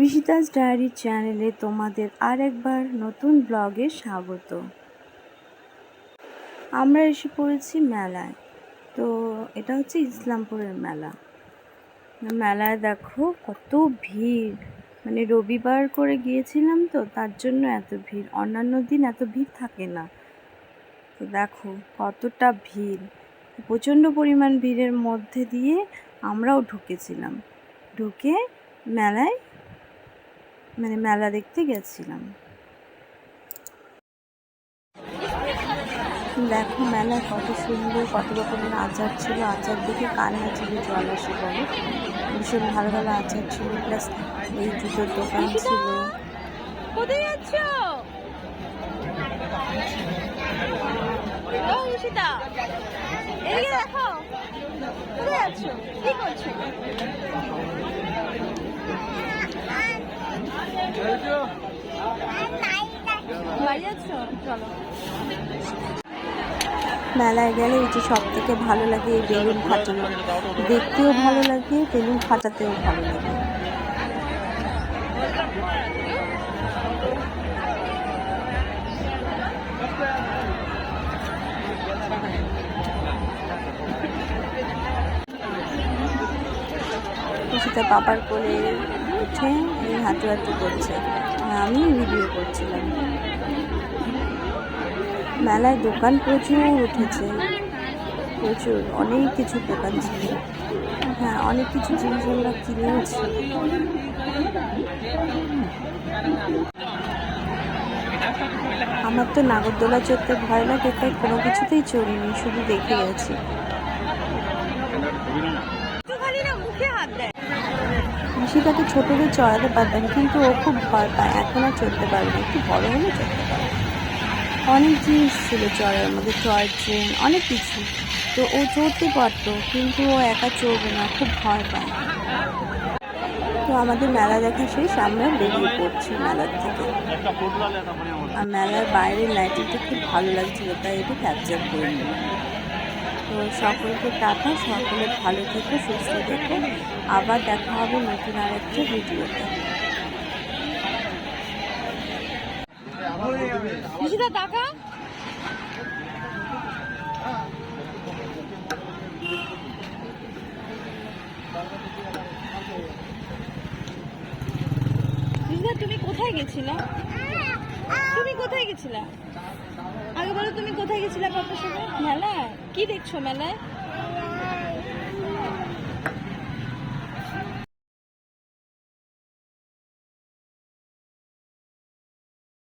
ঋষিতাস diary চ্যানেলে তোমাদের আরেকবার নতুন ব্লগে স্বাগত। আমরা এসে পড়েছি মেলায়। তো এটা হচ্ছে ইসলামপুরের মেলা। মেলায় দেখো কত ভিড়, মানে রবিবার করে গিয়েছিলাম তো তার জন্য এত ভিড়, অন্যান্য দিন এত ভিড় থাকে না। তো দেখো কতটা ভিড়, প্রচণ্ড পরিমাণ ভিড়ের মধ্যে দিয়ে আমরাও ঢুকেছিলাম, ঢুকে মেলায় মানে মেলা দেখতে গেছিলাম। দেখো মেলায় কত সুন্দর কত রকমের আচার ছিল, আচার দেখে কান্না ছিল, জল আসে বলে। ভীষণ ভালো ভালো আচার ছিল, প্লাস এই জুতোর দোকান ছিল। কোথায় যাচ্ছ? ঋষিতা এই দেখো, কোথায় যাচ্ছ, কি করছো? বাড়ি যাচ্ছ? চলো। মেলায় গেলে এই যে সব থেকে ভালো লাগে এই বেলুন ফাটানো, দেখতেও ভালো লাগে, বেলুন ফাটাতেও ভালো লাগে। সেটা বাবার কোলে উঠে এই হাঁটু হাঁটু করছে, আমি ভিডিও করছিলাম। মেলায় দোকান প্রচুর উঠেছে, প্রচুর, অনেক কিছু দোকান ছিল। হ্যাঁ, অনেক কিছু জিনিস আমরা কিনেওছি। আমার তো নাগরদোলা চড়তে ভয় লাগে, তাই কোনো কিছুতেই চড়িনি, শুধু দেখে গেছি। ঋষিতাকে ছোটদের চড়াতে পারতাম, কিন্তু ও খুব ভয় পায়, এখন আর চড়তে পারবে, একটু বড় হলে চড়তে পারবে। অনেক জিনিস ছিল চড়ার মধ্যে, টয় ট্রেন, অনেক কিছু। তো ও চড়তে পারতো, কিন্তু ও একা চড়বে না, খুব ভয় পায়। তো আমাদের মেলা দেখা শেষ, আমরা বেরিয়ে পড়ছি মেলার থেকে। আর মেলার বাইরের লাইটিংটা খুব ভালো লাগছিল, তাই এটা ক্যাপচার করে নিলাম। তো সকলকে টাটা, সকলে ভালো থেকো, সুস্থ থেকো, আবার দেখা হবে নতুন আরেকটা ভিডিওতে। ঋষিতা টাকা। তুমি কোথায় গেছিলা? তুমি কোথায় গেছিলা? আগে বলো, তুমি কোথায় গেছিলা পাপার সাথে? মেলায়? কি দেখছো মেলায়?